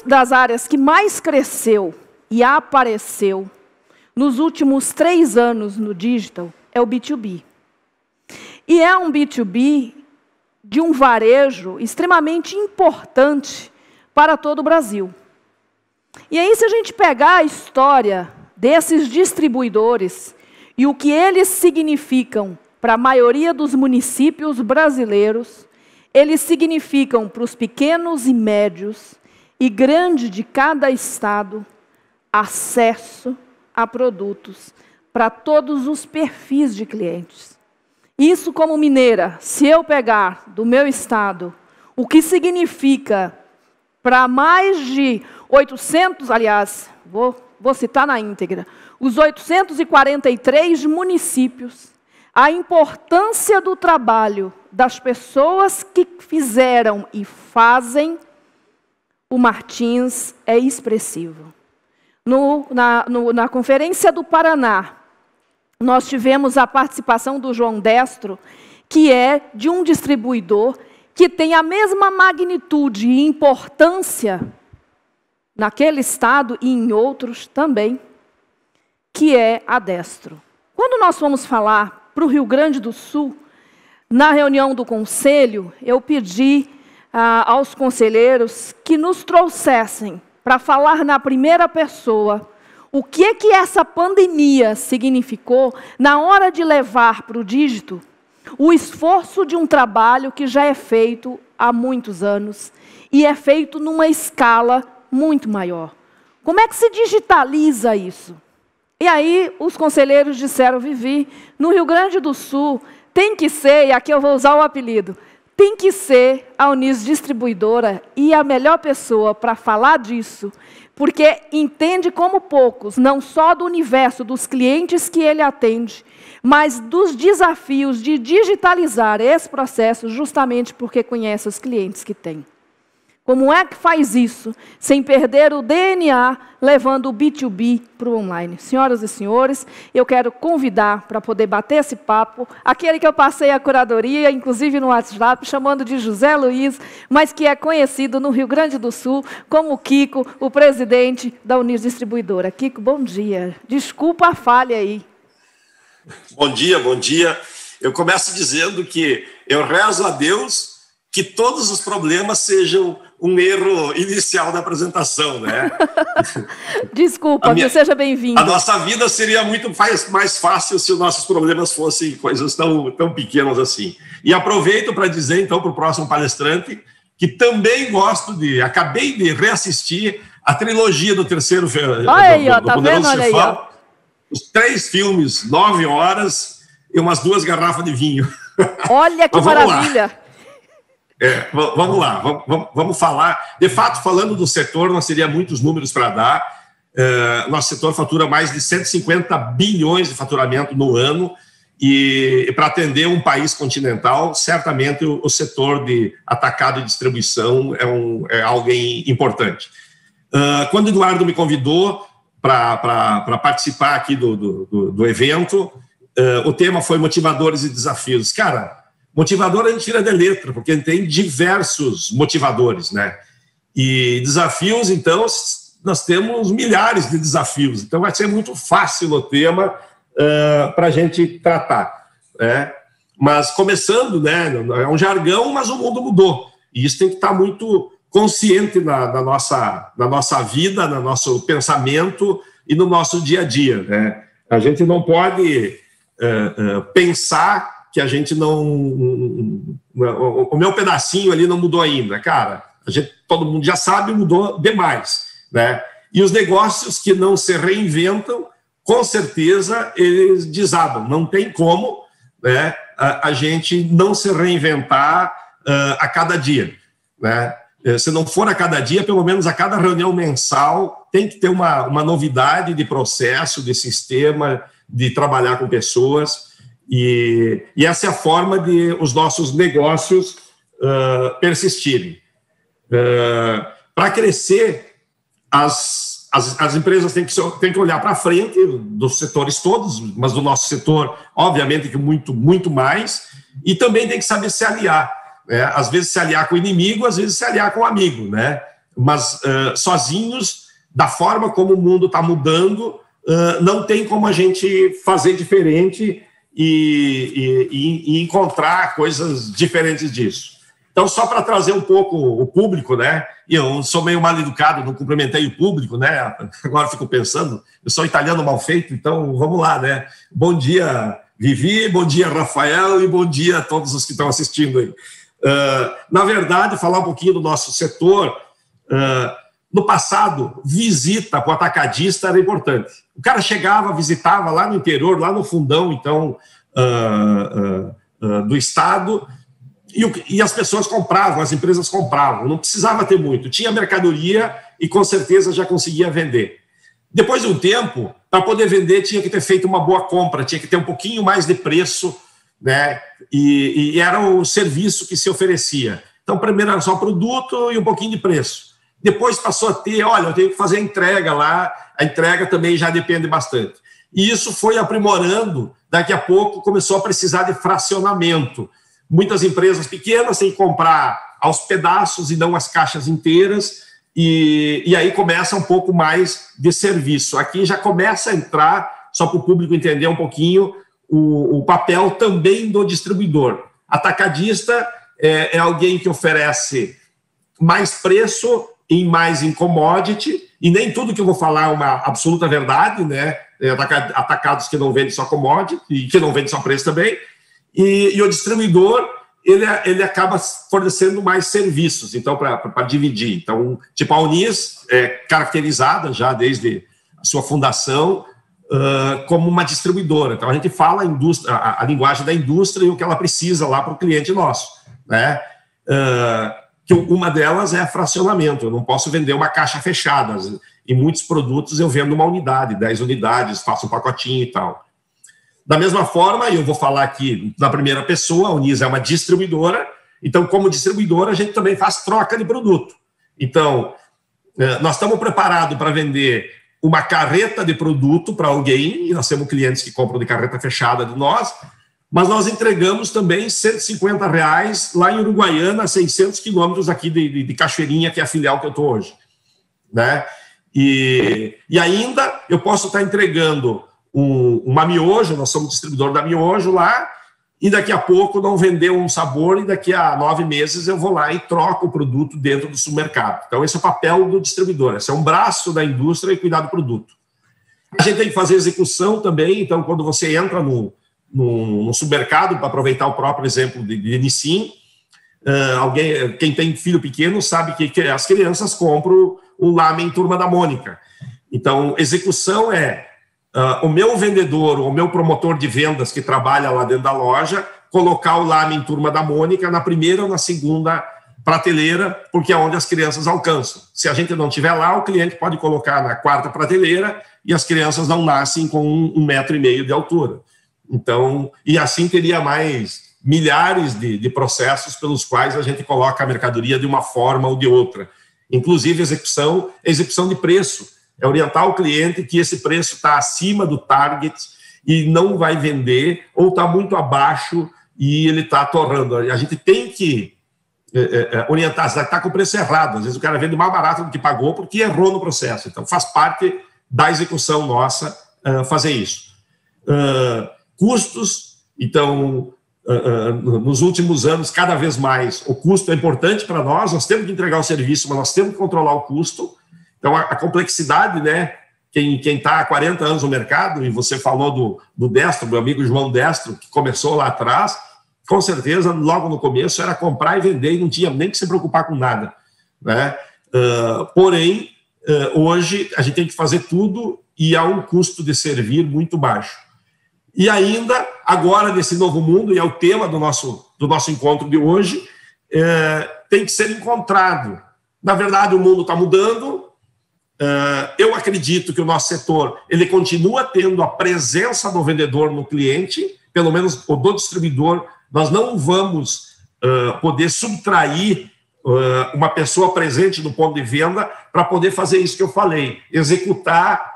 das áreas que mais cresceu e apareceu nos últimos 3 anos no digital é o B2B. E é um B2B de um varejo extremamente importante para todo o Brasil. E aí, se a gente pegar a história desses distribuidores e o que eles significam para a maioria dos municípios brasileiros, eles significam para os pequenos e médios e grandes de cada estado acesso a produtos para todos os perfis de clientes. Isso, como mineira, se eu pegar do meu estado o que significa para mais de 800, aliás, vou citar na íntegra, os 843 municípios, a importância do trabalho das pessoas que fizeram e fazem o Martins é expressivo. Na Conferência do Paraná, nós tivemos a participação do João Destro, que é de um distribuidor que tem a mesma magnitude e importância naquele estado e em outros também, que é a Destro. Quando nós fomos falar para o Rio Grande do Sul, na reunião do conselho, eu pedi aos conselheiros que nos trouxessem para falar na primeira pessoa o que essa pandemia significou na hora de levar para o dígito o esforço de um trabalho que já é feito há muitos anos e é feito numa escala muito maior. Como é que se digitaliza isso? E aí os conselheiros disseram, Vivi, no Rio Grande do Sul tem que ser, e aqui eu vou usar o apelido, tem que ser a Unis Distribuidora e a melhor pessoa para falar disso, porque entende como poucos, não só do universo dos clientes que ele atende, mas dos desafios de digitalizar esse processo justamente porque conhece os clientes que tem. Como é que faz isso sem perder o DNA, levando o B2B para o online? Senhoras e senhores, eu quero convidar para poder bater esse papo, aquele que eu passei a curadoria, inclusive no WhatsApp, chamando de José Luiz, mas que é conhecido no Rio Grande do Sul como o Kiko, o presidente da Unis Distribuidora. Kiko, bom dia. Desculpa a falha aí. Bom dia, bom dia. Eu começo dizendo que eu rezo a Deus que todos os problemas sejam um erro inicial da apresentação, né? Desculpa, seja bem-vindo. A nossa vida seria muito mais fácil se os nossos problemas fossem coisas tão pequenas assim. E aproveito para dizer, então, para o próximo palestrante, que também acabei de reassistir a trilogia do terceiro filme. Olha aí, ó, tá vendo? Olha aí, ó. Os 3 filmes, 9 horas e umas 2 garrafas de vinho. Olha que maravilha! Vamos lá, vamos falar. De fato, falando do setor, nós teríamos muitos números para dar. Nosso setor fatura mais de 150 bilhões de faturamento no ano e para atender um país continental, certamente o setor de atacado e distribuição é algo importante. Quando o Eduardo me convidou para participar aqui do evento, o tema foi motivadores e desafios. Cara, motivador a gente tira de letra, porque tem diversos motivadores, né? E desafios, então, nós temos milhares de desafios. Então, vai ser muito fácil o tema para a gente tratar, né? Mas, começando, né? É um jargão, mas o mundo mudou. E isso tem que estar muito consciente na nossa vida, no nosso pensamento e no nosso dia a dia, né? A gente não pode pensar que a gente não... O meu pedacinho ali não mudou ainda. Cara, todo mundo já sabe, mudou demais, né? E os negócios que não se reinventam, com certeza, eles desabam. Não tem como, né, a gente não se reinventar a cada dia, né? Se não for a cada dia, pelo menos a cada reunião mensal, tem que ter uma novidade de processo, de sistema, de trabalhar com pessoas. E essa é a forma de os nossos negócios persistirem. Para crescer, as empresas têm que olhar para frente, dos setores todos, mas do nosso setor, obviamente, que muito, muito mais, e também tem que saber se aliar, né? Às vezes se aliar com o inimigo, às vezes se aliar com o amigo, né? mas sozinhos, da forma como o mundo está mudando, não tem como a gente fazer diferente e encontrar coisas diferentes disso. Então, só para trazer um pouco o público, né? E eu sou meio mal educado, não cumprimentei o público, né? Agora fico pensando, eu sou italiano mal feito, então vamos lá, né? Bom dia, Vivi, bom dia, Rafael, e bom dia a todos os que estão assistindo aí. Na verdade, falar um pouquinho do nosso setor. No passado, visita para o atacadista era importante. O cara chegava, visitava lá no interior, lá no fundão, então, do estado, e as pessoas compravam, as empresas compravam, não precisava ter muito, tinha mercadoria e com certeza já conseguia vender. Depois de um tempo, para poder vender, tinha que ter feito uma boa compra, tinha que ter um pouquinho mais de preço, né? E era o serviço que se oferecia. Então, primeiro era só produto e um pouquinho de preço. Depois passou a ter, olha, eu tenho que fazer a entrega lá, a entrega também já depende bastante. E isso foi aprimorando, daqui a pouco começou a precisar de fracionamento. Muitas empresas pequenas têm que comprar aos pedaços e não as caixas inteiras, e aí começa um pouco mais de serviço. Aqui já começa a entrar, só para o público entender um pouquinho, o papel também do distribuidor. Atacadista é alguém que oferece mais preço e mais em commodity, e nem tudo que eu vou falar é uma absoluta verdade, né? Atacados que não vendem só commodity, e que não vendem só preço também, e o distribuidor, ele acaba fornecendo mais serviços, então, para dividir. Então, tipo, a Unis é caracterizada já desde a sua fundação como uma distribuidora. Então, a gente fala a linguagem da indústria e o que ela precisa lá para o cliente nosso, né? Que uma delas é fracionamento. Eu não posso vender uma caixa fechada. Em muitos produtos eu vendo uma unidade, 10 unidades, faço um pacotinho e tal. Da mesma forma, eu vou falar aqui na primeira pessoa, a Unis é uma distribuidora, então, como distribuidora, a gente também faz troca de produto. Então, nós estamos preparados para vender uma carreta de produto para alguém, e nós temos clientes que compram de carreta fechada de nós, mas nós entregamos também R$150 lá em Uruguaiana, a 600 quilômetros aqui de Cachoeirinha, que é a filial que eu estou hoje, né? E ainda eu posso estar entregando uma miojo, nós somos distribuidor da miojo lá, e daqui a pouco não vendeu um sabor, e daqui a 9 meses eu vou lá e troco o produto dentro do supermercado. Então, esse é o papel do distribuidor, esse é um braço da indústria e cuidar do produto. A gente tem que fazer execução também, então, quando você entra no supermercado, para aproveitar o próprio exemplo de Nissin, quem tem filho pequeno sabe que as crianças compram o lamen Turma da Mônica. Então, execução o meu vendedor, o meu promotor de vendas que trabalha lá dentro da loja, colocar o lamen Turma da Mônica na primeira ou na segunda prateleira, porque é onde as crianças alcançam. Se a gente não estiver lá, o cliente pode colocar na 4ª prateleira e as crianças não nascem com 1,5 metro de altura. Então, e assim teria mais milhares de processos pelos quais a gente coloca a mercadoria de uma forma ou de outra. Inclusive, execução de preço. É orientar o cliente que esse preço está acima do target e não vai vender, ou está muito abaixo e ele está torrando. A gente tem que orientar, se está com o preço errado. Às vezes o cara vende mais barato do que pagou porque errou no processo. Então, faz parte da execução nossa fazer isso. Custos, então, nos últimos anos, cada vez mais, o custo é importante para nós temos que entregar o serviço, mas nós temos que controlar o custo. Então, a complexidade, né? Quem está há 40 anos no mercado, e você falou do Destro, meu amigo João Destro, que começou lá atrás, com certeza, logo no começo, era comprar e vender e não tinha nem que se preocupar com nada, né? Porém, hoje, a gente tem que fazer tudo e há um custo de servir muito baixo. E ainda, agora, nesse novo mundo, e é o tema do nosso encontro de hoje, tem que ser encontrado. Na verdade, o mundo está mudando. Eu acredito que o nosso setor ele continua tendo a presença do vendedor no cliente, pelo menos o do distribuidor. Nós não vamos poder subtrair uma pessoa presente no ponto de venda para poder fazer isso que eu falei, executar,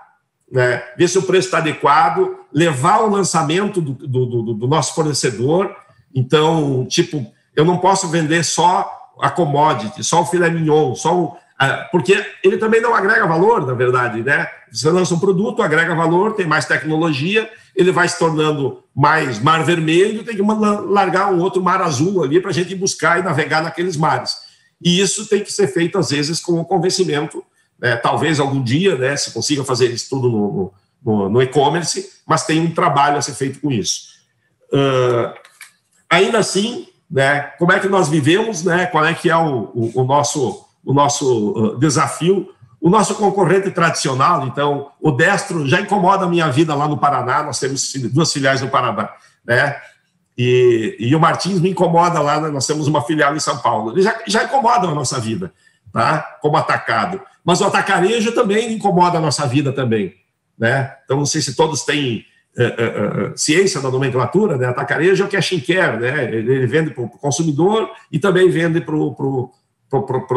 né, ver se o preço está adequado, levar o lançamento do nosso fornecedor. Então, tipo, eu não posso vender só a commodity, só o filé mignon, só porque ele também não agrega valor, na verdade, né? Você lança um produto, agrega valor, tem mais tecnologia, ele vai se tornando mais mar vermelho, tem que largar um outro mar azul ali para a gente buscar e navegar naqueles mares. E isso tem que ser feito, às vezes, com o convencimento, né? Talvez algum dia, né, se consiga fazer isso tudo no e-commerce, mas tem um trabalho a ser feito com isso. Ainda assim, né, como é que nós vivemos, né, qual é que é o nosso desafio? O nosso concorrente tradicional, então, o Destro já incomoda a minha vida lá no Paraná, nós temos 2 filiais no Paraná, né? E o Martins me incomoda lá, nós temos uma filial em São Paulo. Eles já incomodam a nossa vida, tá? Como atacado. Mas o atacarejo também incomoda a nossa vida também, né? Então, não sei se todos têm ciência da nomenclatura, né? Atacarejo é o cash and carry, né? Ele vende para o consumidor e também vende para o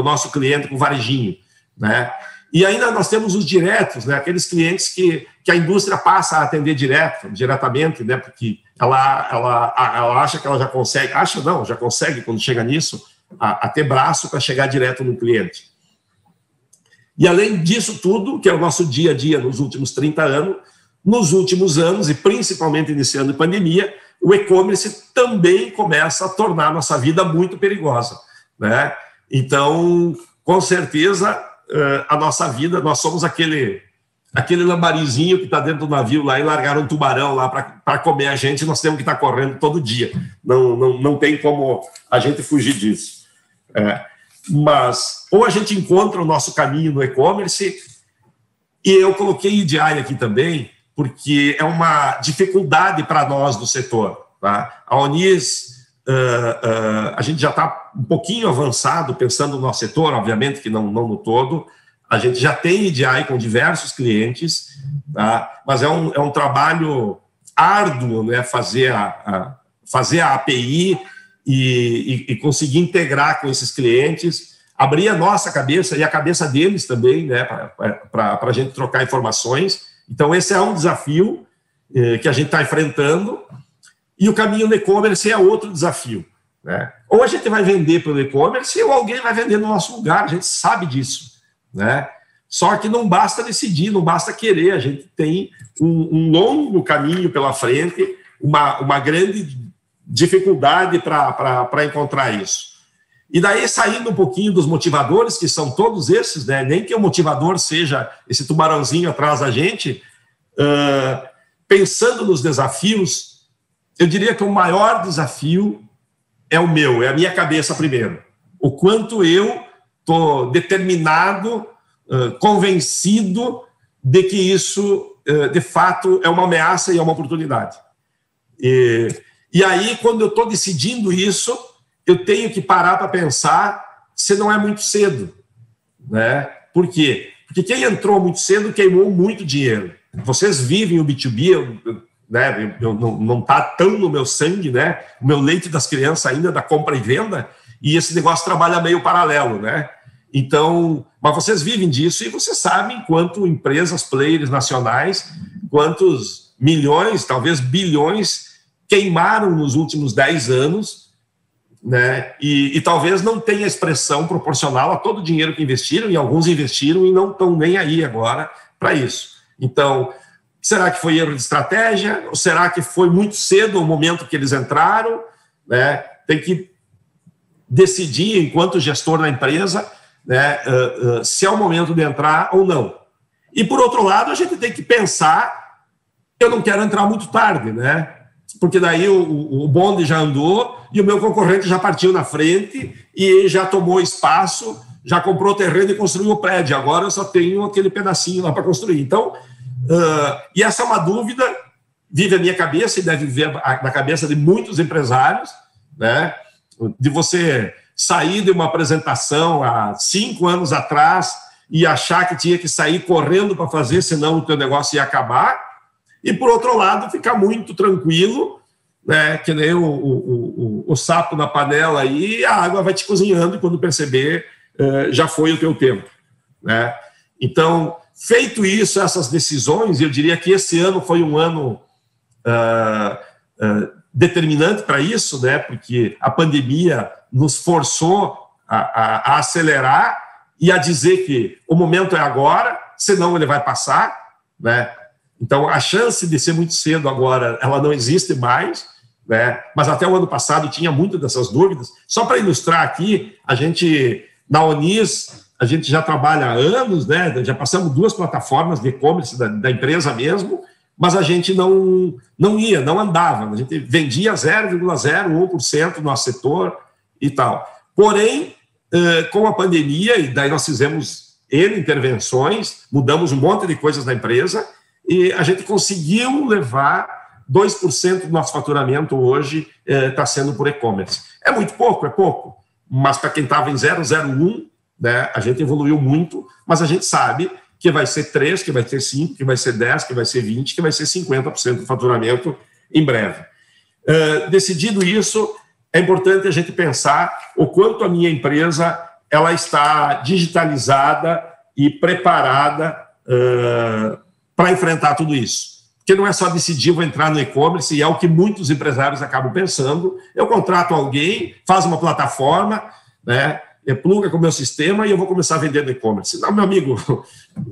nosso cliente, para o varejinho, né? E ainda nós temos os diretos, né? Aqueles clientes que a indústria passa a atender diretamente, né? Porque ela acha que ela já consegue, já consegue, quando chega nisso, a ter braço para chegar direto no cliente. E além disso tudo, que é o nosso dia a dia nos últimos 30 anos, nos últimos anos, e principalmente iniciando a pandemia, o e-commerce também começa a tornar a nossa vida muito perigosa, né? Então, com certeza, a nossa vida, nós somos aquele lambarizinho que está dentro do navio lá e largaram um tubarão lá para comer a gente, nós temos que estar correndo todo dia. Não tem como a gente fugir disso. Mas, ou a gente encontra o nosso caminho no e-commerce, e eu coloquei EDI aqui também, porque é uma dificuldade para nós do setor, tá? A Onis, a gente já está um pouquinho avançado pensando no nosso setor, obviamente que não no todo. A gente já tem EDI com diversos clientes, tá? Mas é um trabalho árduo, né? Fazer a API e conseguir integrar com esses clientes, abrir a nossa cabeça e a cabeça deles também, né? Para a gente trocar informações. Então, esse é um desafio que a gente está enfrentando. E o caminho no e-commerce é outro desafio, né? Ou a gente vai vender pelo e-commerce ou alguém vai vender no nosso lugar, a gente sabe disso, né? Só que não basta decidir, não basta querer, a gente tem um longo caminho pela frente, uma grande dificuldade para encontrar isso. E daí, saindo um pouquinho dos motivadores, que são todos esses, né? Nem que o motivador seja esse tubarãozinho atrás da gente, pensando nos desafios, eu diria que o maior desafio é o meu, é a minha cabeça primeiro. O quanto eu estou determinado, convencido de que isso, de fato, é uma ameaça e é uma oportunidade. E aí, quando eu estou decidindo isso, eu tenho que parar para pensar se não é muito cedo, né? Por quê? Porque quem entrou muito cedo queimou muito dinheiro. Vocês vivem o B2B, né? Não está tão no meu sangue, né? O meu leite das crianças ainda da compra e venda, e esse negócio trabalha meio paralelo, né? Então, mas vocês vivem disso e vocês sabem quanto empresas, players nacionais, quantos milhões, talvez bilhões, queimaram nos últimos 10 anos, né? E talvez não tenha expressão proporcional a todo o dinheiro que investiram, e alguns investiram e não estão nem aí agora para isso. Então, será que foi erro de estratégia? Ou será que foi muito cedo o momento que eles entraram? Né? Tem que decidir, enquanto gestor da empresa, né, se é o momento de entrar ou não. E, por outro lado, a gente tem que pensar, eu não quero entrar muito tarde, né? Porque daí o bonde já andou e o meu concorrente já partiu na frente e já tomou espaço, já comprou terreno e construiu o prédio. Agora eu só tenho aquele pedacinho lá para construir. Então, e essa é uma dúvida, vive a minha cabeça e deve viver na cabeça de muitos empresários, né? De você sair de uma apresentação há 5 anos atrás e achar que tinha que sair correndo para fazer, senão o teu negócio ia acabar. E, por outro lado, ficar muito tranquilo, né? Que nem o sapo na panela aí, a água vai te cozinhando e quando perceber, já foi o teu tempo, né? Então, feito isso, essas decisões, eu diria que esse ano foi um ano determinante para isso, né? Porque a pandemia nos forçou a acelerar e a dizer que o momento é agora, senão ele vai passar, né? Então, a chance de ser muito cedo agora, ela não existe mais, né? Mas até o ano passado tinha muitas dessas dúvidas. Só para ilustrar aqui, a gente, na Onis, a gente já trabalha há anos, né? Já passamos 2 plataformas de e-commerce da empresa mesmo, mas a gente não andava. A gente vendia 0,01% do nosso setor e tal. Porém, com a pandemia, e daí nós fizemos N intervenções, mudamos um monte de coisas na empresa, e a gente conseguiu levar 2% do nosso faturamento hoje está sendo por e-commerce. É muito pouco, é pouco, mas para quem estava em 0,01, né, a gente evoluiu muito, mas a gente sabe que vai ser 3, que vai ser 5, que vai ser 10, que vai ser 20, que vai ser 50% do faturamento em breve. Decidido isso, é importante a gente pensar o quanto a minha empresa ela está digitalizada e preparada para enfrentar tudo isso. Porque não é só decidir, vou entrar no e-commerce, e é o que muitos empresários acabam pensando. Eu contrato alguém, faz uma plataforma, né, pluga com o meu sistema e eu vou começar a vender no e-commerce. Não, meu amigo,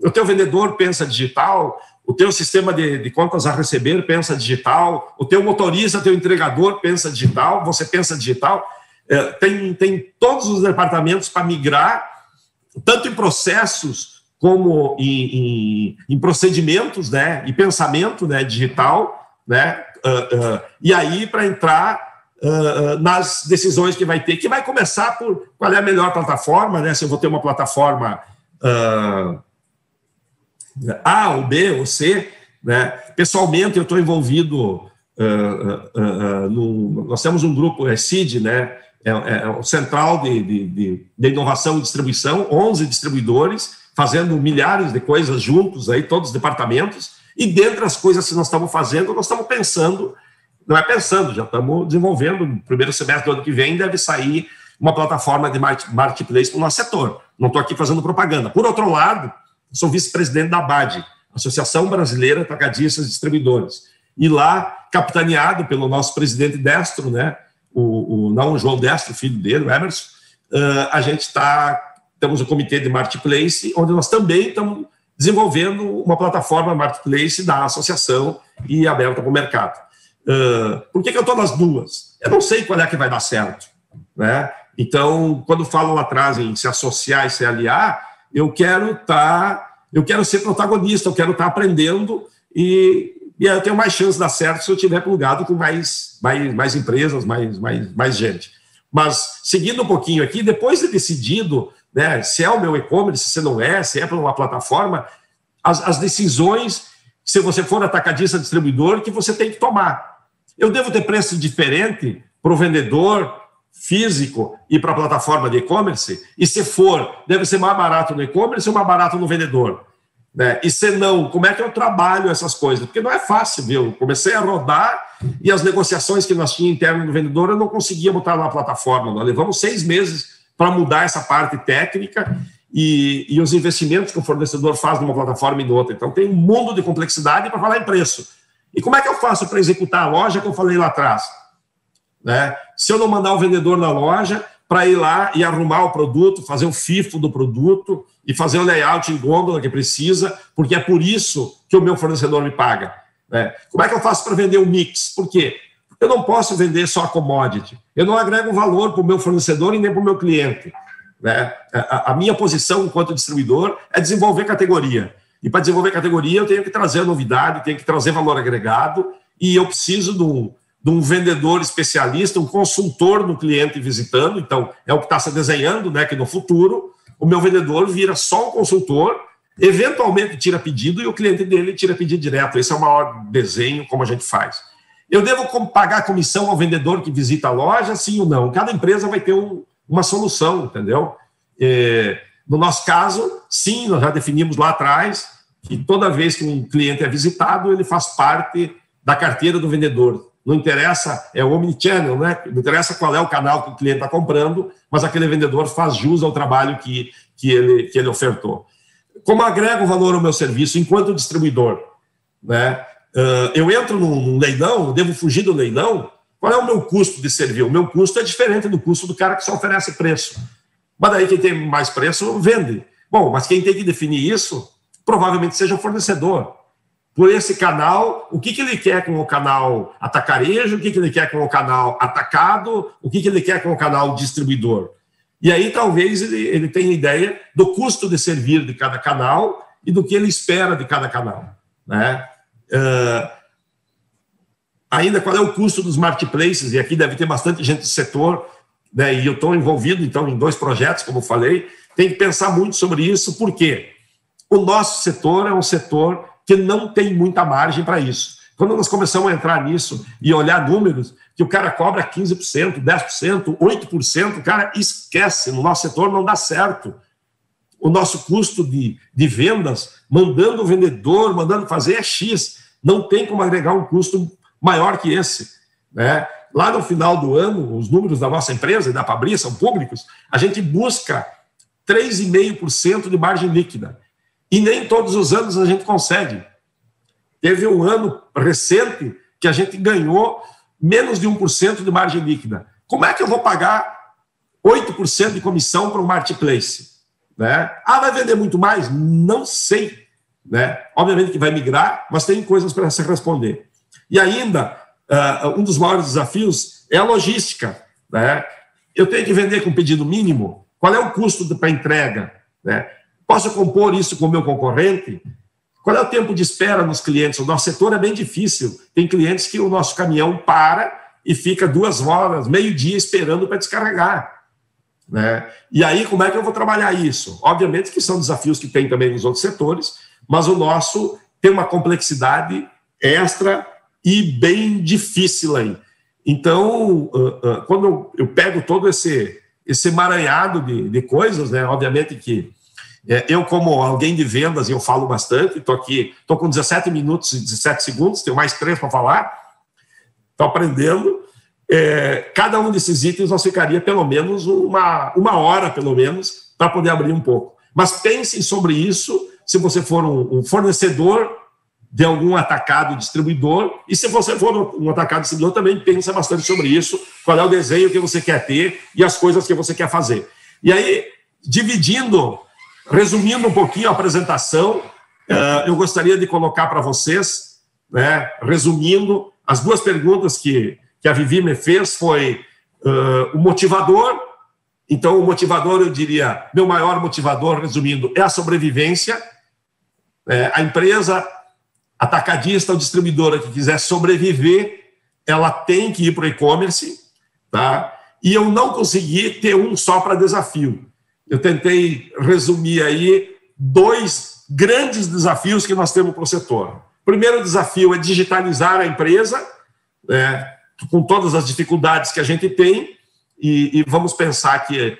o teu vendedor pensa digital, o teu sistema de contas a receber pensa digital, o teu motorista, teu entregador pensa digital, você pensa digital. Tem todos os departamentos para migrar, tanto em processos como em procedimentos, né, e pensamento, né, digital, né, e aí para entrar nas decisões que vai ter, que vai começar por qual é a melhor plataforma, né, se eu vou ter uma plataforma A, ou B, ou C, né. Pessoalmente, eu estou envolvido, nós temos um grupo, CID, né, é o Central de Inovação e Distribuição, 11 distribuidores, fazendo milhares de coisas juntos, aí, todos os departamentos, e dentre as coisas que nós estamos fazendo, nós estamos pensando, não é pensando, já estamos desenvolvendo, no primeiro semestre do ano que vem deve sair uma plataforma de marketplace para o nosso setor. Não estou aqui fazendo propaganda. Por outro lado, sou vice-presidente da ABAD, Associação Brasileira de Atacadistas e Distribuidores, e lá, capitaneado pelo nosso presidente Destro, né, não o João Destro, filho dele, o Emerson, a gente temos um comitê de marketplace, onde nós também estamos desenvolvendo uma plataforma marketplace da associação e aberta para o mercado. Por que eu estou nas duas? Eu não sei qual é que vai dar certo, né? Então, quando falo lá atrás em se associar e se aliar, eu quero ser protagonista, eu quero estar aprendendo e eu tenho mais chance de dar certo se eu estiver plugado com mais empresas, mais gente. Mas, seguindo um pouquinho aqui, depois de decidido, né, se é o meu e-commerce, se não é, se é para uma plataforma, as decisões, se você for atacadista distribuidor, que você tem que tomar. Eu devo ter preço diferente para o vendedor físico e para a plataforma de e-commerce? E se for, deve ser mais barato no e-commerce ou mais barato no vendedor? Né? E se não, como é que eu trabalho essas coisas? Porque não é fácil, viu? Eu comecei a rodar e as negociações que nós tínhamos interno do vendedor, eu não conseguia botar na plataforma. Nós levamos 6 meses para mudar essa parte técnica e os investimentos que o fornecedor faz numa plataforma e em outra. Então, tem um mundo de complexidade para falar em preço. E como é que eu faço para executar a loja que eu falei lá atrás? Né? Se eu não mandar o vendedor na loja para ir lá e arrumar o produto, fazer o FIFO do produto e fazer o layout em gôndola que precisa, porque é por isso que o meu fornecedor me paga. Né? Como é que eu faço para vender um mix? Por quê? Eu não posso vender só a commodity. Eu não agrego valor para o meu fornecedor e nem para o meu cliente. Né? A minha posição enquanto distribuidor é desenvolver categoria. E para desenvolver categoria eu tenho que trazer novidade, tenho que trazer valor agregado e eu preciso de um vendedor especialista, um consultor no cliente visitando. Então, é o que está se desenhando, né, que no futuro o meu vendedor vira só um consultor, eventualmente tira pedido e o cliente dele tira pedido direto. Esse é o maior desenho como a gente faz. Eu devo pagar comissão ao vendedor que visita a loja, sim ou não? Cada empresa vai ter uma solução, entendeu? No nosso caso, sim, nós já definimos lá atrás que toda vez que um cliente é visitado, ele faz parte da carteira do vendedor. Não interessa, é o omnichannel, né? Não interessa qual é o canal que o cliente está comprando, mas aquele vendedor faz jus ao trabalho que ele ofertou. Como agrego valor ao meu serviço enquanto distribuidor? Né? Eu entro num leilão, devo fugir do leilão, qual é o meu custo de servir? O meu custo é diferente do custo do cara que só oferece preço. Mas daí quem tem mais preço, vende. Bom, mas quem tem que definir isso, provavelmente seja o fornecedor. Por esse canal, o que ele quer com o canal atacarejo, o que ele quer com o canal atacado, o que ele quer com o canal distribuidor. E aí talvez ele tenha ideia do custo de servir de cada canal e do que ele espera de cada canal, né? Ainda qual é o custo dos marketplaces, e aqui deve ter bastante gente do setor, né? E eu estou envolvido, então, em 2 projetos, como eu falei, tem que pensar muito sobre isso, porque o nosso setor é um setor que não tem muita margem para isso. Quando nós começamos a entrar nisso e olhar números, que o cara cobra 15%, 10%, 8%, o cara esquece, no nosso setor não dá certo. O nosso custo de vendas, mandando o vendedor, mandando fazer é X, não tem como agregar um custo maior que esse, né? Lá no final do ano, os números da nossa empresa e da Fabri são públicos, a gente busca 3,5% de margem líquida. E nem todos os anos a gente consegue. Teve um ano recente que a gente ganhou menos de 1% de margem líquida. Como é que eu vou pagar 8% de comissão para um marketplace? Né? Vai vender muito mais? Não sei. Né? Obviamente que vai migrar, mas tem coisas para se responder. E ainda, um dos maiores desafios é a logística. Né? Eu tenho que vender com pedido mínimo? Qual é o custo para entrega? Né? Posso compor isso com o meu concorrente? Qual é o tempo de espera nos clientes? O nosso setor é bem difícil. Tem clientes que o nosso caminhão para e fica 2 horas, meio-dia esperando para descarregar. Né? E aí, como é que eu vou trabalhar isso? Obviamente que são desafios que tem também nos outros setores, mas o nosso tem uma complexidade extra e bem difícil aí. Então, quando eu pego todo esse emaranhado de coisas, né? Obviamente que eu, como alguém de vendas, eu falo bastante, estou com 17 minutos e 17 segundos, tenho mais 3 para falar, estou aprendendo. Cada um desses itens nós ficaria pelo menos uma hora, pelo menos, para poder abrir um pouco. Mas pensem sobre isso se você for um fornecedor de algum atacado distribuidor, e se você for um atacado distribuidor, também pensa bastante sobre isso, qual é o desenho que você quer ter e as coisas que você quer fazer. E aí, resumindo um pouquinho a apresentação, eu gostaria de colocar para vocês, né, resumindo, as 2 perguntas que a Vivi me fez foi o motivador. Então, o motivador, eu diria, meu maior motivador, resumindo, é a sobrevivência. A empresa atacadista ou distribuidora que quiser sobreviver, ela tem que ir para o e-commerce, tá? E eu não consegui ter um só para desafio. Eu tentei resumir aí 2 grandes desafios que nós temos para o setor. O primeiro desafio é digitalizar a empresa, com todas as dificuldades que a gente tem, e vamos pensar que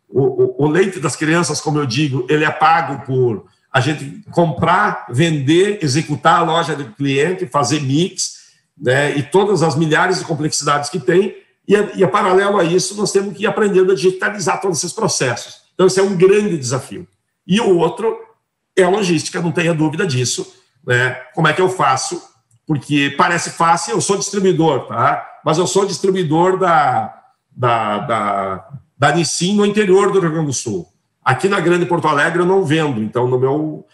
o leite das crianças, como eu digo, ele é pago por a gente comprar, vender, executar a loja do cliente, fazer mix, né, e todas as milhares de complexidades que tem, e paralelo a isso, nós temos que ir aprendendo a digitalizar todos esses processos. Então, esse é um grande desafio. E o outro é a logística, não tenha dúvida disso. Né? Como é que eu faço? Porque parece fácil, eu sou distribuidor, tá? Mas eu sou distribuidor da Nissin no interior do Rio Grande do Sul. Aqui na Grande Porto Alegre eu não vendo, então no meu...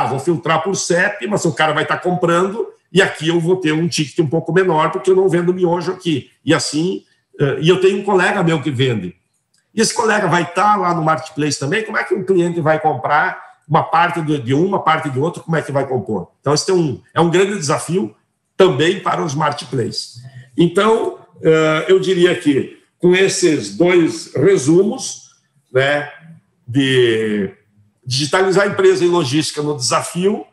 vou filtrar por CEP, mas o cara vai estar comprando, e aqui eu vou ter um ticket um pouco menor, porque eu não vendo miojo aqui. E assim, e eu tenho um colega meu que vende. E esse colega vai estar lá no marketplace também, como é que um cliente vai comprar uma parte de uma parte de outra, como é que vai compor? Então, esse é um grande desafio também para os marketplaces. Então, eu diria que, com esses 2 resumos, né, de digitalizar a empresa e logística no desafio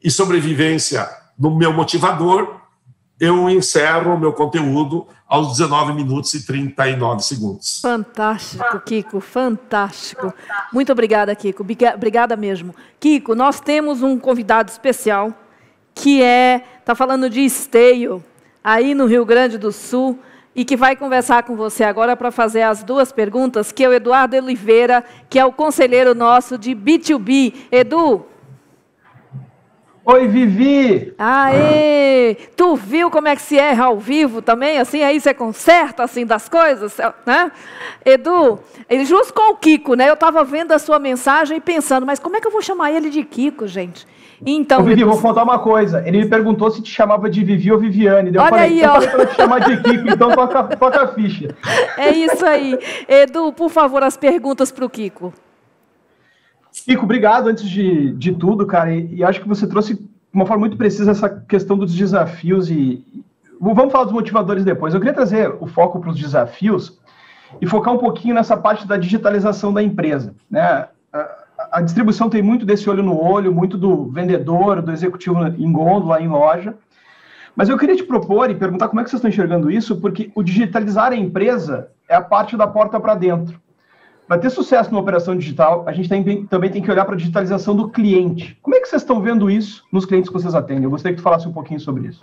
e sobrevivência no meu motivador, eu encerro o meu conteúdo aos 19 minutos e 39 segundos. Fantástico, Kiko, fantástico. Muito obrigada, Kiko. Obrigada mesmo. Kiko, nós temos um convidado especial que está falando de esteio, aí no Rio Grande do Sul, e que vai conversar com você agora para fazer as 2 perguntas, que é o Eduardo Oliveira, que é o conselheiro nosso de B2B. Edu? Oi, Vivi! Aê! Tu viu como é que se erra ao vivo também? Assim, aí você conserta, assim, das coisas, né? Edu, ele justo com o Kiko, né? Eu estava vendo a sua mensagem e pensando, mas como é que eu vou chamar ele de Kiko, gente? Então, Vivi, Edu, vou contar uma coisa. Ele me perguntou se te chamava de Vivi ou Viviane. Eu olha falei, aí, eu ó. falei pra te chamar de Kiko, então toca a ficha. É isso aí. Edu, por favor, as perguntas para o Kiko. Kiko, obrigado antes de tudo, cara, e acho que você trouxe de uma forma muito precisa essa questão dos desafios e vamos falar dos motivadores depois. Eu queria trazer o foco para os desafios e focar um pouquinho nessa parte da digitalização da empresa, né? A distribuição tem muito desse olho no olho, muito do vendedor, do executivo em gôndola, em loja, mas eu queria te propor e perguntar como é que vocês estão enxergando isso, porque o digitalizar a empresa é a parte da porta para dentro. Para ter sucesso na operação digital, a gente também tem que olhar para a digitalização do cliente. Como é que vocês estão vendo isso nos clientes que vocês atendem? Eu gostaria que tu falasse um pouquinho sobre isso.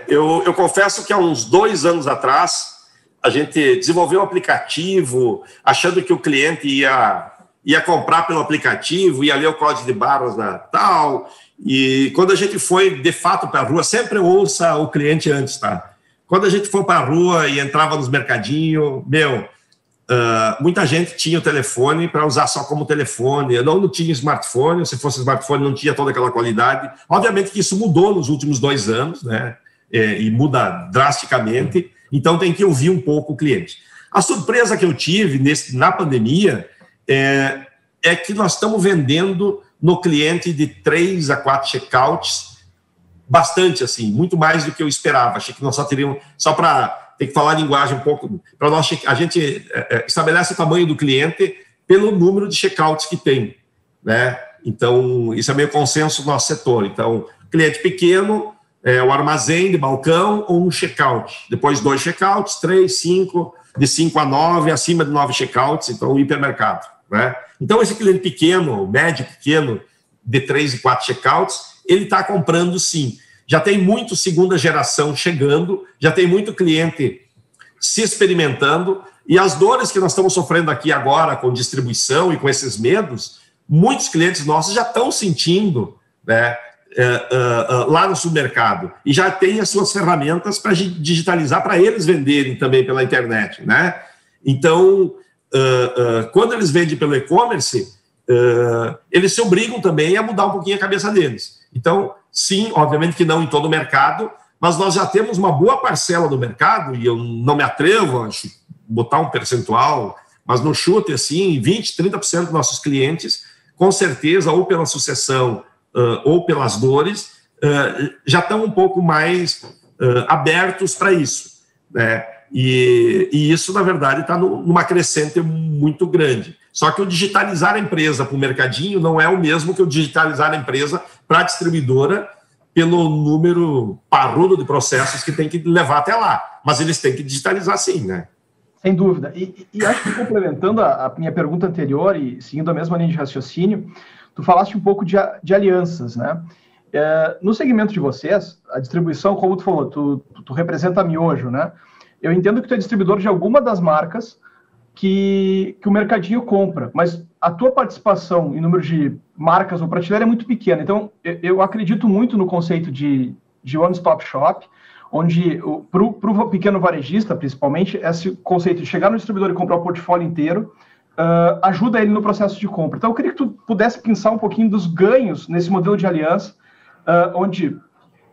Eu confesso que há uns 2 anos atrás, a gente desenvolveu um aplicativo achando que o cliente ia comprar pelo aplicativo, ia ler o código de barras na tal, e quando a gente foi, de fato, para a rua, sempre ouça o cliente antes, tá? Quando a gente foi para a rua e entrava nos mercadinhos, muita gente tinha o telefone para usar só como telefone. Eu não tinha smartphone, se fosse smartphone não tinha toda aquela qualidade. Obviamente que isso mudou nos últimos 2 anos, né? E muda drasticamente, então tem que ouvir um pouco o cliente. A surpresa que eu tive na pandemia é que nós estamos vendendo no cliente de 3 a 4 checkouts, bastante assim, muito mais do que eu esperava. Achei que nós só teríamos, só para... Tem que falar a linguagem um pouco. Para nós, a gente estabelece o tamanho do cliente pelo número de checkouts que tem, né? Então, isso é meio consenso do nosso setor. Então, cliente pequeno, o armazém de balcão ou um checkout. Depois 2 checkouts, 3, 5, de 5 a 9, acima de 9 checkouts, então o hipermercado, né? Então, esse cliente pequeno, médio pequeno, de 3 e 4 checkouts, ele está comprando sim. Já tem muito segunda geração chegando, já tem muito cliente se experimentando, e as dores que nós estamos sofrendo aqui agora com distribuição e com esses medos, muitos clientes nossos já estão sentindo, né, lá no supermercado, e já tem as suas ferramentas para digitalizar, para eles venderem também pela internet, né? Então, quando eles vendem pelo e-commerce, eles se obrigam também a mudar um pouquinho a cabeça deles. Então, sim, obviamente que não em todo o mercado, mas nós já temos uma boa parcela do mercado, e eu não me atrevo a botar um percentual, mas no chute, assim, 20%, 30% dos nossos clientes, com certeza, ou pela sucessão ou pelas dores, já estão um pouco mais abertos para isso, né? E isso, na verdade, está numa crescente muito grande. Só que o digitalizar a empresa para o mercadinho não é o mesmo que o digitalizar a empresa para a distribuidora pelo número parrudo de processos que tem que levar até lá. Mas eles têm que digitalizar sim, né? Sem dúvida. E acho que complementando a minha pergunta anterior e seguindo a mesma linha de raciocínio, tu falaste um pouco de alianças, né? No segmento de vocês, a distribuição, como tu falou, tu representa a Miojo, né? Eu entendo que tu é distribuidor de alguma das marcas que o mercadinho compra, mas a tua participação em número de marcas ou prateleira é muito pequena. Então, eu acredito muito no conceito de one-stop shop, onde, para o pequeno varejista, principalmente, esse conceito de chegar no distribuidor e comprar o portfólio inteiro ajuda ele no processo de compra. Então, eu queria que tu pudesse pensar um pouquinho dos ganhos nesse modelo de aliança, onde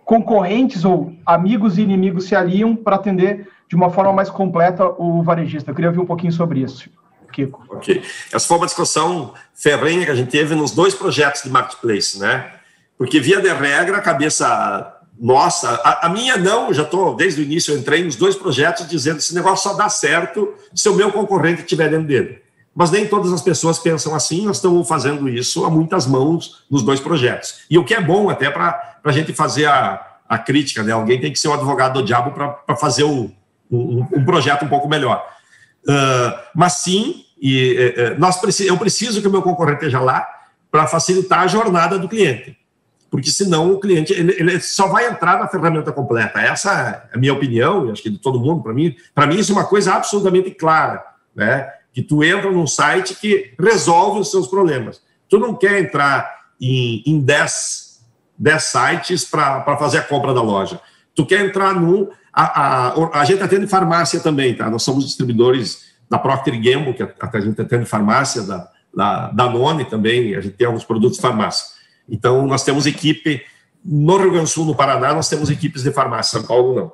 concorrentes ou amigos e inimigos se aliam para atender de uma forma mais completa o varejista. Eu queria ouvir um pouquinho sobre isso, Kiko. Ok. Essa foi uma discussão ferrenha que a gente teve nos 2 projetos de marketplace, né? Porque, via de regra, a cabeça nossa, a minha não, já estou, desde o início, eu entrei nos 2 projetos dizendo que esse negócio só dá certo se o meu concorrente estiver dentro dele. Mas nem todas as pessoas pensam assim, nós estamos fazendo isso a muitas mãos nos 2 projetos. E o que é bom até para a gente fazer a crítica, né? Alguém tem que ser o advogado do diabo para fazer um projeto um pouco melhor. Mas sim, eu preciso que o meu concorrente esteja lá para facilitar a jornada do cliente. Porque senão o cliente ele só vai entrar na ferramenta completa. Essa é a minha opinião, e acho que de todo mundo, para mim isso é uma coisa absolutamente clara, né? Que tu entra num site que resolve os seus problemas. Tu não quer entrar em 10 10 sites para fazer a compra da loja. Tu quer entrar no... A gente atende farmácia também, tá? Nós somos distribuidores da Procter & Gamble, que a gente atende farmácia, da Danone também, a gente tem alguns produtos de farmácia. Então, nós temos equipe... No Rio Grande do Sul, no Paraná, nós temos equipes de farmácia, São Paulo não.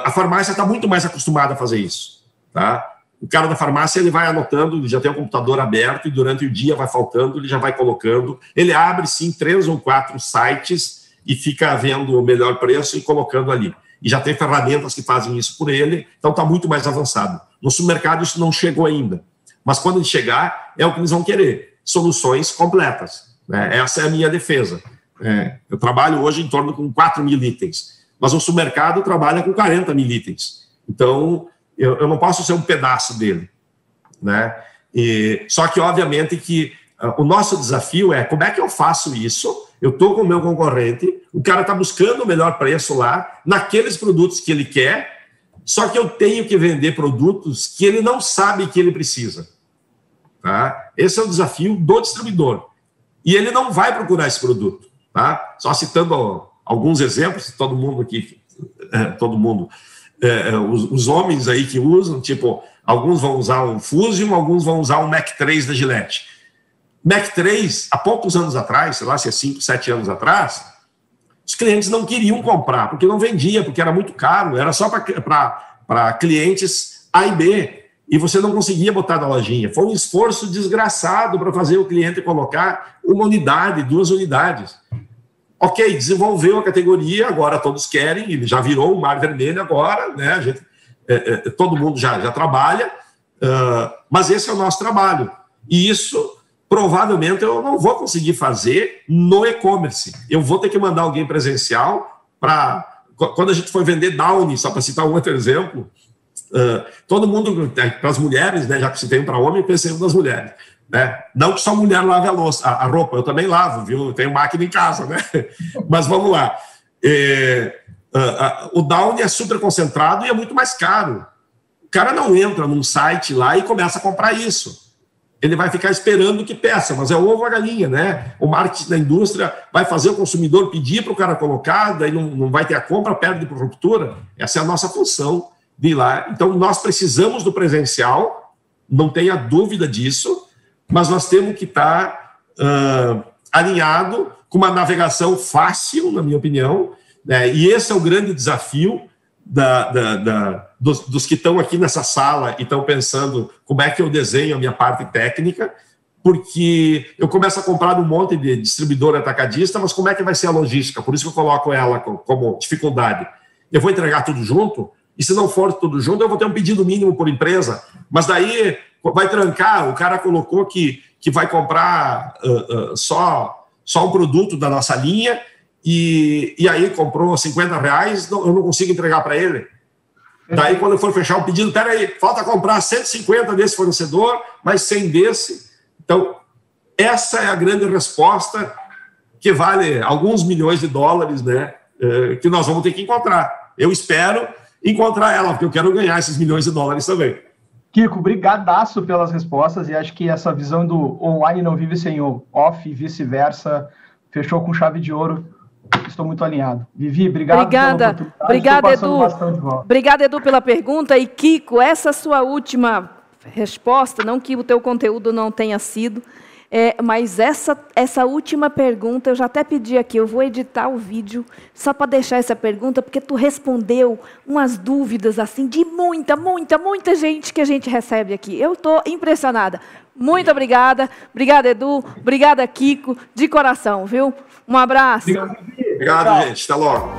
A farmácia está muito mais acostumada a fazer isso, tá? O cara da farmácia, ele vai anotando, ele já tem o computador aberto e durante o dia vai faltando, ele já vai colocando. Ele abre, sim, 3 ou 4 sites e fica vendo o melhor preço e colocando ali. E já tem ferramentas que fazem isso por ele, então está muito mais avançado. No supermercado isso não chegou ainda, mas quando ele chegar, é o que eles vão querer, soluções completas, né? Essa é a minha defesa. Eu trabalho hoje em torno com 4.000 itens, mas o supermercado trabalha com 40.000 itens. Então, eu não posso ser um pedaço dele, né? Só que, obviamente, que o nosso desafio é como é que eu faço isso? Eu estou com o meu concorrente, o cara está buscando o melhor preço lá, naqueles produtos que ele quer, só que eu tenho que vender produtos que ele não sabe que ele precisa. Tá? Esse é o desafio do distribuidor. E ele não vai procurar esse produto. Tá? Só citando alguns exemplos, todo mundo aqui, os homens aí que usam, tipo, alguns vão usar um Fusion, alguns vão usar um Mac 3 da Gillette. Mac 3, há poucos anos atrás, sei lá se é 5, 7 anos atrás, os clientes não queriam comprar, porque não vendia, porque era muito caro, era só para clientes A e B, e você não conseguia botar na lojinha. Foi um esforço desgraçado para fazer o cliente colocar 1 unidade, 2 unidades. Ok, desenvolveu a categoria, agora todos querem, ele já virou o mar vermelho agora, né? Todo mundo já trabalha, mas esse é o nosso trabalho. E isso, provavelmente, eu não vou conseguir fazer no e-commerce. Eu vou ter que mandar alguém presencial para... Quando a gente foi vender Downy, só para citar um outro exemplo, todo mundo, para as mulheres, né, já que se tem para homem, pensei nas mulheres. Né? Não que só mulher lave a roupa, eu também lavo, viu? Eu tenho máquina em casa, né? Mas vamos lá. O Downy é super concentrado e é muito mais caro. O cara não entra num site lá e começa a comprar isso. Ele vai ficar esperando que peça, mas é o ovo ou a galinha, né? O marketing da indústria vai fazer o consumidor pedir para o cara colocar, daí não vai ter a compra, perde por ruptura. Essa é a nossa função de ir lá. Então, nós precisamos do presencial, não tenha dúvida disso, mas nós temos que estar alinhado com uma navegação fácil, na minha opinião, né? E esse é o grande desafio dos que estão aqui nessa sala e estão pensando como é que eu desenho a minha parte técnica, porque eu começo a comprar um monte de distribuidor atacadista, mas como é que vai ser a logística? Por isso que eu coloco ela como dificuldade. Eu vou entregar tudo junto, e se não for tudo junto, eu vou ter um pedido mínimo por empresa, mas daí vai trancar, o cara colocou que vai comprar só um produto da nossa linha e aí comprou R$50, eu não consigo entregar para ele. Daí, quando eu for fechar o pedido, peraí, falta comprar 150 desse fornecedor, mais 100 desse. Então, essa é a grande resposta que vale alguns milhões de dólares, né, que nós vamos ter que encontrar. Eu espero encontrar ela, porque eu quero ganhar esses milhões de dólares também. Kiko, brigadaço pelas respostas, e acho que essa visão do online não vive sem o off e vice-versa fechou com chave de ouro. Estou muito alinhado. Vivi, obrigado. Obrigada, Edu. Obrigada, Edu, pela pergunta. E, Kiko, essa sua última resposta, não que o teu conteúdo não tenha sido, mas essa última pergunta, eu já até pedi aqui, eu vou editar o vídeo só para deixar essa pergunta, porque tu respondeu umas dúvidas assim de muita gente que a gente recebe aqui. Eu estou impressionada. Muito obrigada. Obrigada, Edu. Obrigada, Kiko. De coração, viu? Um abraço. Obrigado, gente. Até logo.